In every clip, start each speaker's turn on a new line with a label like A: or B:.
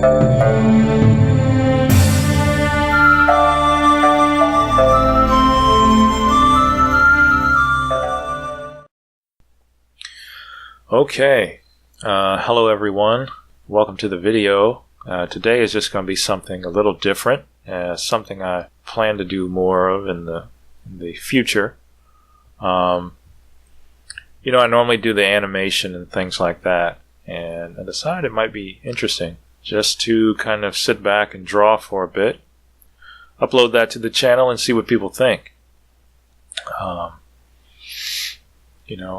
A: Okay, hello everyone. Welcome to the video. Today is just going to be something a little different, something I plan to do more of in the future. I normally do the animation and things like that, and I decided it might be interesting just to kind of sit back and draw for a bit, upload that to the channel and see what people think.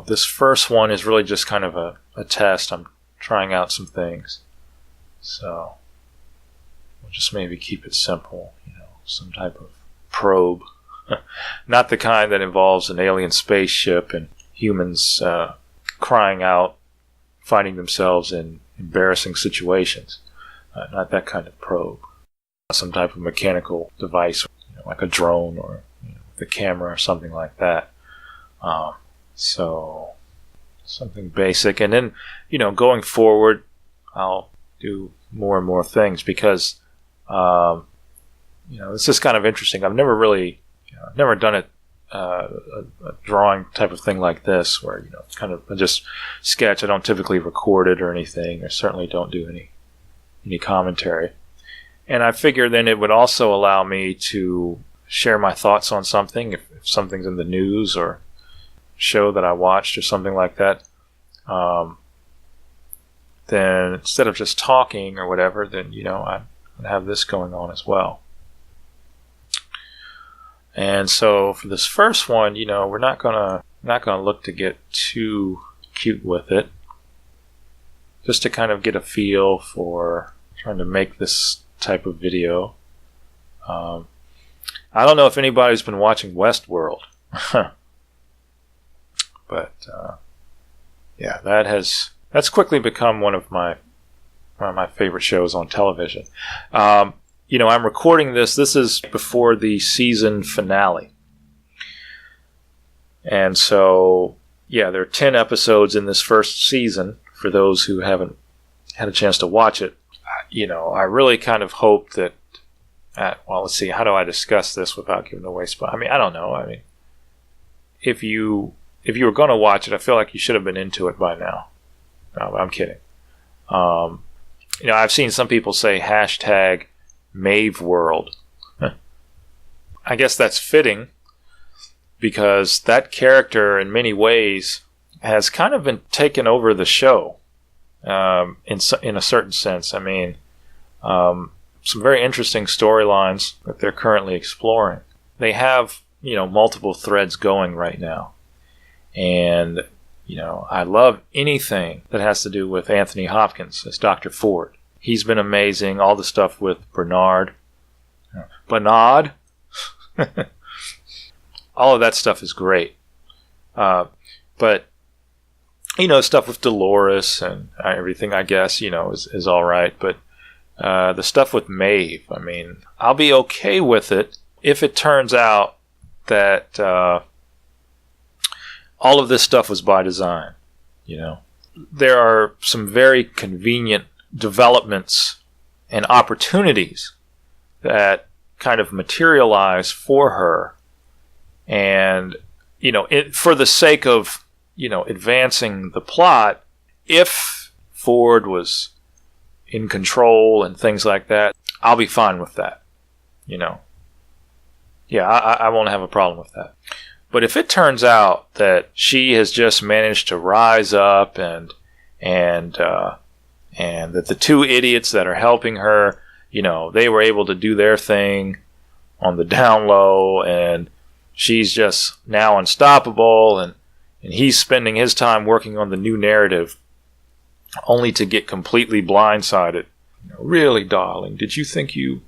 A: This first one is really just kind of a test. I'm trying out some things. So we'll just maybe keep it simple, some type of probe. Not the kind that involves an alien spaceship and humans crying out, finding themselves in embarrassing situations. Not that kind of probe. Some type of mechanical device, like a drone or the camera or something like that. So something basic, and then going forward I'll do more and more things because this is kind of interesting. I've never really never done it a drawing type of thing like this where it's kind of just sketch. I don't typically record it or anything, or certainly don't do any commentary, and I figure then it would also allow me to share my thoughts on something if something's in the news or show that I watched or something like that. Then instead of just talking or whatever, then I have this going on as well. And so for this first one, we're not gonna look to get too cute with it. Just to kind of get a feel for trying to make this type of video. I don't know if anybody's been watching Westworld. But that's quickly become one of my favorite shows on television. I'm recording this. This is before the season finale, and so there are 10 episodes in this first season. For those who haven't had a chance to watch it, I really kind of hope that. Let's see. How do I discuss this without giving away spot? I don't know. If you were going to watch it, I feel like you should have been into it by now. No, I'm kidding. I've seen some people say hashtag Maveworld. I guess that's fitting because that character in many ways has kind of been taken over the show in a certain sense. Some very interesting storylines that they're currently exploring. They have, multiple threads going right now. And, I love anything that has to do with Anthony Hopkins as Dr. Ford. He's been amazing. All the stuff with Bernard. All of that stuff is great. But, stuff with Dolores and everything, I guess, is all right. But the stuff with Maeve, I'll be okay with it if it turns out that all of this stuff was by design. There are some very convenient developments and opportunities that kind of materialize for her, and for the sake of advancing the plot, if Ford was in control and things like that, I'll be fine with that. I won't have a problem with that. But if it turns out that she has just managed to rise up and that the two idiots that are helping her, they were able to do their thing on the down low, and she's just now unstoppable, and he's spending his time working on the new narrative only to get completely blindsided. Really, darling, did you think you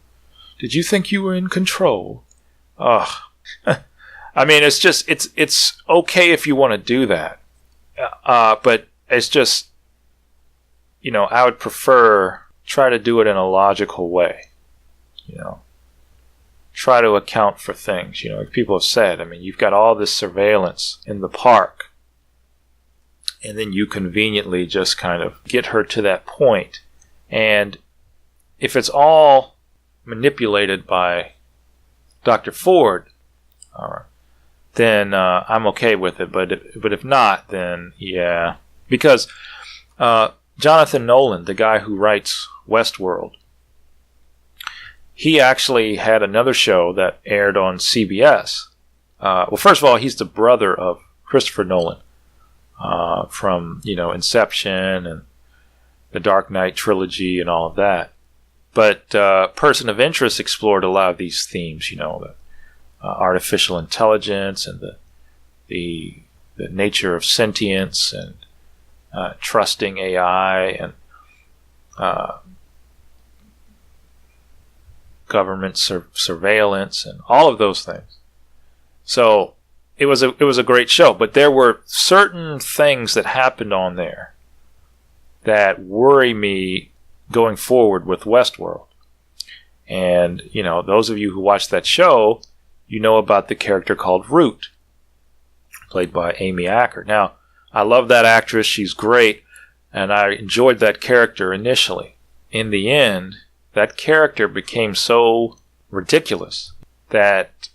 A: were in control? Ugh. It's okay if you want to do that. But it's just, I would prefer try to do it in a logical way. Try to account for things. Like people have said, you've got all this surveillance in the park, and then you conveniently just kind of get her to that point. And if it's all manipulated by Dr. Ford, then I'm okay with it. But if not, then yeah. Because Jonathan Nolan, the guy who writes Westworld, he actually had another show that aired on CBS. Well, first of all, he's the brother of Christopher Nolan from, Inception and the Dark Knight trilogy and all of that. But Person of Interest explored a lot of these themes, the artificial intelligence and the nature of sentience and trusting AI and government surveillance and all of those things. So it was a great show, but there were certain things that happened on there that worry me going forward with Westworld. And, those of you who watched that show, you know about the character called Root, played by Amy Acker. Now, I love that actress. She's great. And I enjoyed that character initially. In the end, that character became so ridiculous that,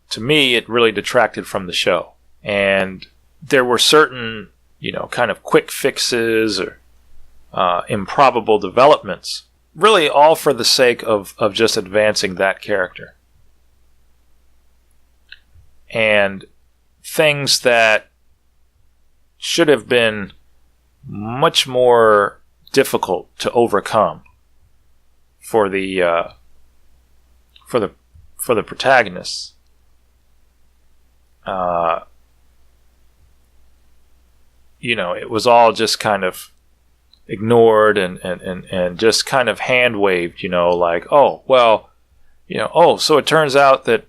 A: to me, it really detracted from the show. And there were certain, kind of quick fixes or improbable developments, really all for the sake of just advancing that character. And things that should have been much more difficult to overcome for the protagonists. It was all just kind of ignored and just kind of hand waved, like, oh, well, so it turns out that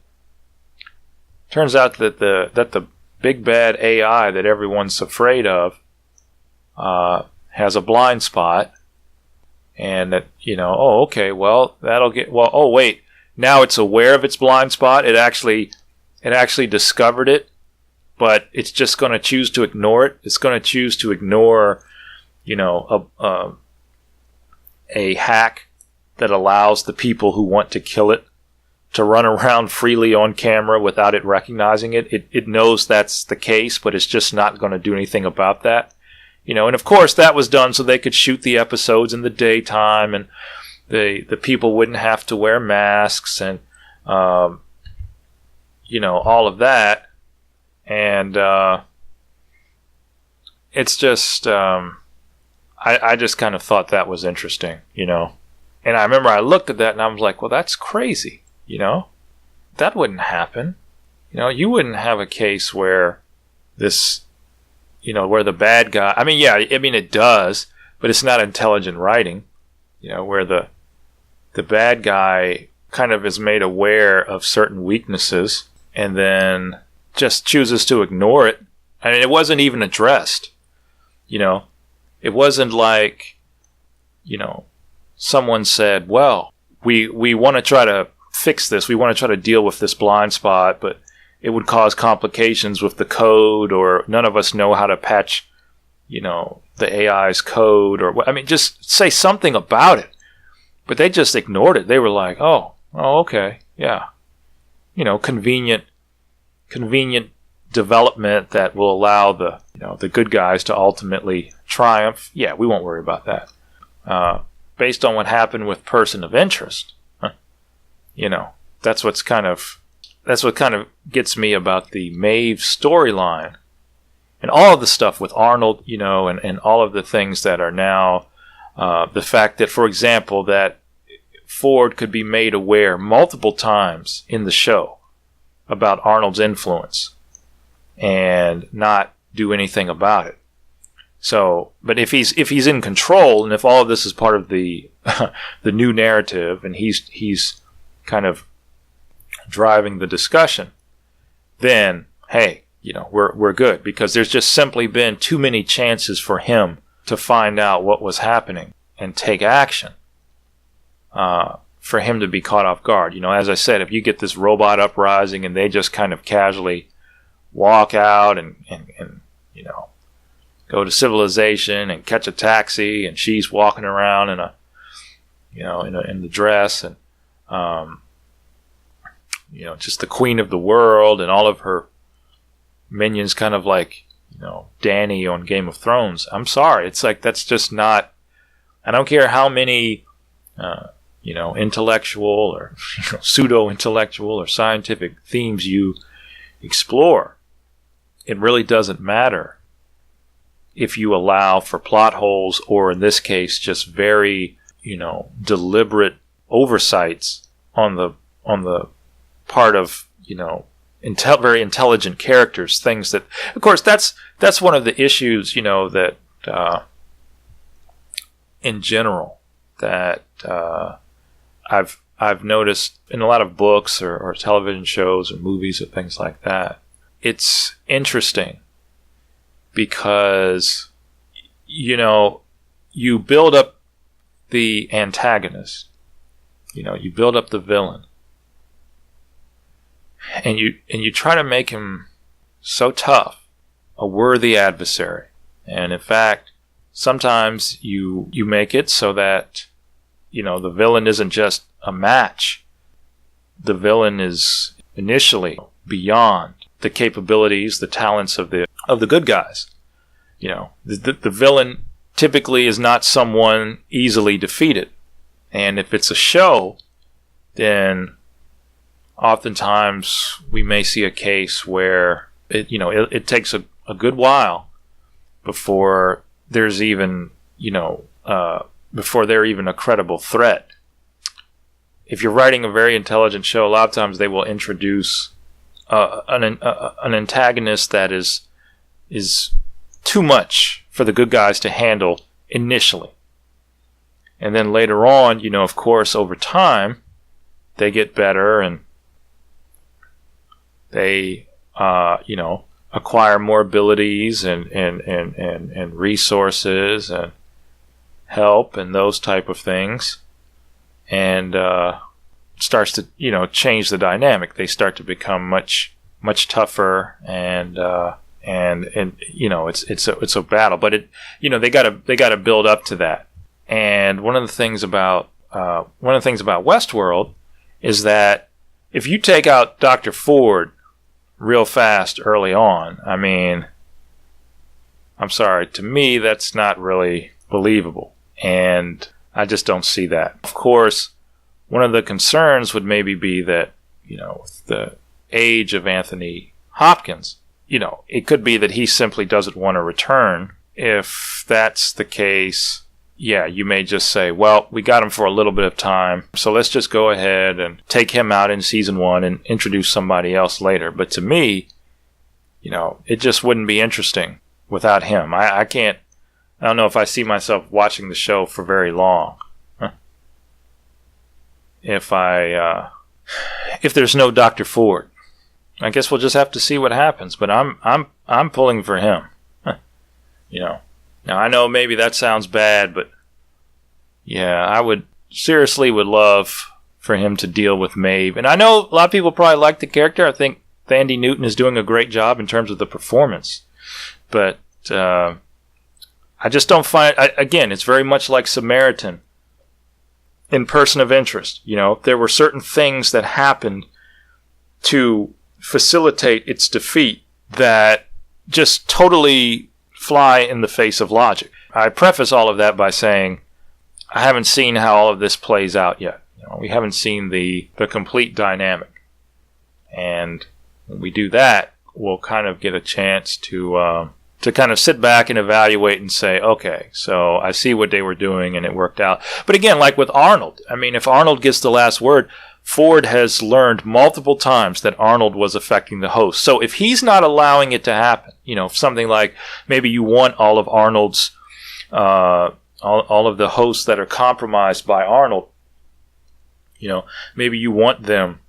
A: the big bad AI that everyone's afraid of has a blind spot, and that, oh, okay, well, oh, wait, now it's aware of its blind spot. It actually discovered it, but it's just going to choose to ignore it. It's going to choose to ignore, a hack that allows the people who want to kill it to run around freely on camera without it recognizing it. It knows that's the case, but it's just not going to do anything about that. And of course that was done so they could shoot the episodes in the daytime and the people wouldn't have to wear masks and, all of that. And it's just, I just kind of thought that was interesting, And I remember I looked at that and I was like, well, that's crazy, That wouldn't happen. You wouldn't have a case where this, where the bad guy... it does, but it's not intelligent writing, where the bad guy kind of is made aware of certain weaknesses and then just chooses to ignore it. I mean, it wasn't even addressed, It wasn't like, someone said, well, we want to try to fix this. We want to try to deal with this blind spot, but it would cause complications with the code, or none of us know how to patch, the AI's code, or just say something about it. But they just ignored it. They were like, oh, okay, yeah. Convenient development that will allow the good guys to ultimately triumph. Yeah, we won't worry about that. Based on what happened with Person of Interest, that's what kind of gets me about the Maeve storyline and all of the stuff with Arnold, and all of the things that are now, the fact that, for example, that Ford could be made aware multiple times in the show about Arnold's influence and not do anything about it. So, but if he's in control, and if all of this is part of the the new narrative, and he's kind of driving the discussion, then hey, we're good, because there's just simply been too many chances for him to find out what was happening and take action, for him to be caught off guard. As I said, if you get this robot uprising and they just kind of casually walk out and go to civilization and catch a taxi, and she's walking around in a in the dress, and just the queen of the world, and all of her minions, kind of like Dany on Game of Thrones. I'm sorry, it's like that's just not. I don't care how many intellectual or pseudo-intellectual or scientific themes you explore. It really doesn't matter if you allow for plot holes, or in this case, just very deliberate oversights on the part of very intelligent characters. Things that, of course, that's one of the issues that in general that I've noticed in a lot of books or television shows or movies or things like that. It's interesting because you build up the antagonist, you build up the villain, and you try to make him so tough, a worthy adversary. And in fact, sometimes you make it so that the villain isn't just a match. The villain is initially beyond the capabilities, the talents of the good guys. The villain typically is not someone easily defeated. And if it's a show, then oftentimes we may see a case where it takes a good while before there's even before they're even a credible threat. If you're writing a very intelligent show, a lot of times they will introduce an antagonist that is too much for the good guys to handle initially. And then later on, of course, over time, they get better and they, acquire more abilities and resources and help and those type of things. And starts to, change the dynamic. They start to become much tougher and it's a battle. But they gotta build up to that. And one of the things about Westworld is that if you take out Dr. Ford real fast early on, I mean, I'm sorry, to me that's not really believable, and I just don't see that. Of course, one of the concerns would maybe be that with the age of Anthony Hopkins, it could be that he simply doesn't want to return. If that's the case, yeah, you may just say, well, we got him for a little bit of time, so let's just go ahead and take him out in season 1 and introduce somebody else later. But to me, it just wouldn't be interesting without him. I don't know if I see myself watching the show for very long. If there's no Dr. Ford, I guess we'll just have to see what happens. But I'm pulling for him. Now, I know maybe that sounds bad, but yeah, I would love for him to deal with Maeve. And I know a lot of people probably like the character. I think Thandie Newton is doing a great job in terms of the performance. But I just don't find... again, it's very much like Samaritan in Person of Interest. There were certain things that happened to facilitate its defeat that just totally fly in the face of logic. I preface all of that by saying I haven't seen how all of this plays out yet. We haven't seen the complete dynamic. And when we do that, we'll kind of get a chance to kind of sit back and evaluate and say, okay, so I see what they were doing and it worked out. But again, like with Arnold, I mean, if Arnold gets the last word, Ford has learned multiple times that Arnold was affecting the host. So if he's not allowing it to happen, something like maybe you want all of Arnold's, all of the hosts that are compromised by Arnold, maybe you want them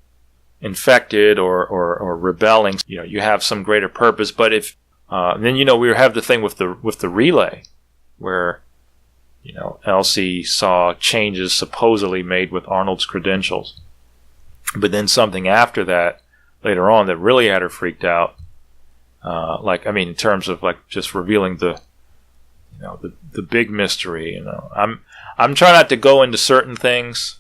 A: infected or rebelling. You have some greater purpose. But if then we have the thing with the relay, where Elsie saw changes supposedly made with Arnold's credentials. But then something after that, later on, that really had her freaked out. In terms of just revealing the big mystery. I'm I'm trying not to go into certain things,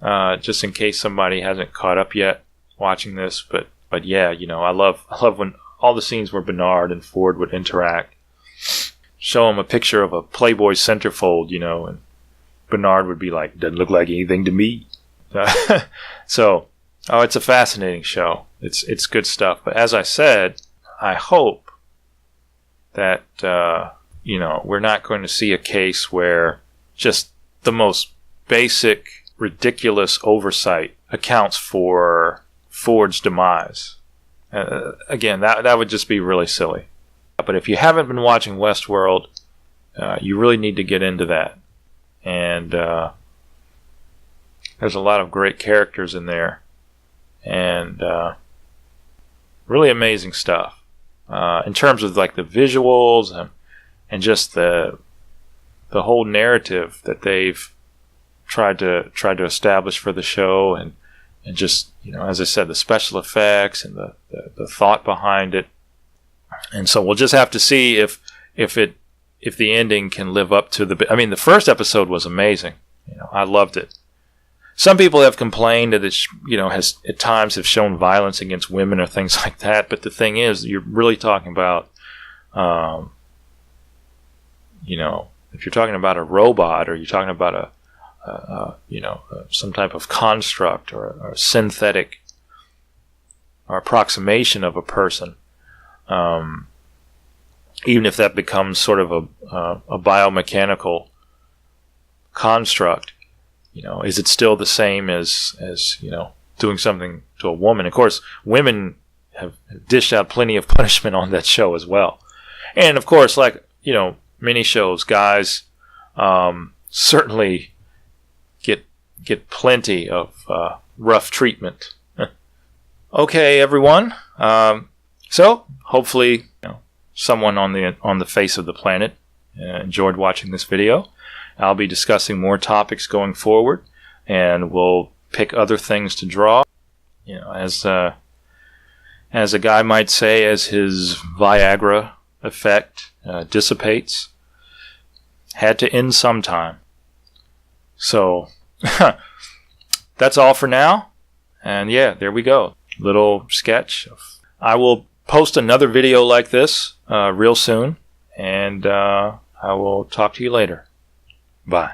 A: just in case somebody hasn't caught up yet watching this. But yeah, I love when all the scenes where Bernard and Ford would interact. Show him a picture of a Playboy centerfold, and Bernard would be like, "Doesn't look like anything to me." So, it's a fascinating show. It's good stuff. But as I said, I hope that we're not going to see a case where just the most basic, ridiculous oversight accounts for Ford's demise. Again, that would just be really silly. But if you haven't been watching Westworld, you really need to get into that. And there's a lot of great characters in there. And really amazing stuff. In terms of like the visuals and just the whole narrative that they've tried to establish for the show, and just, as I said, the special effects and the thought behind it. And so we'll just have to see if the ending can live up to the first episode was amazing. I loved it. Some people have complained that it has at times have shown violence against women or things like that. But the thing is, you're really talking about, if you're talking about a robot, or you're talking about some type of construct or synthetic or approximation of a person. Even if that becomes sort of a biomechanical construct, is it still the same as doing something to a woman? Of course, women have dished out plenty of punishment on that show as well. And of course, like, many shows, guys certainly get plenty of rough treatment. Okay, everyone. So hopefully, someone on the face of the planet enjoyed watching this video. I'll be discussing more topics going forward, and we'll pick other things to draw. As a guy might say, as his Viagra effect dissipates, had to end sometime. So that's all for now. And yeah, there we go. Little sketch. I will post another video like this real soon, and I will talk to you later. Bye.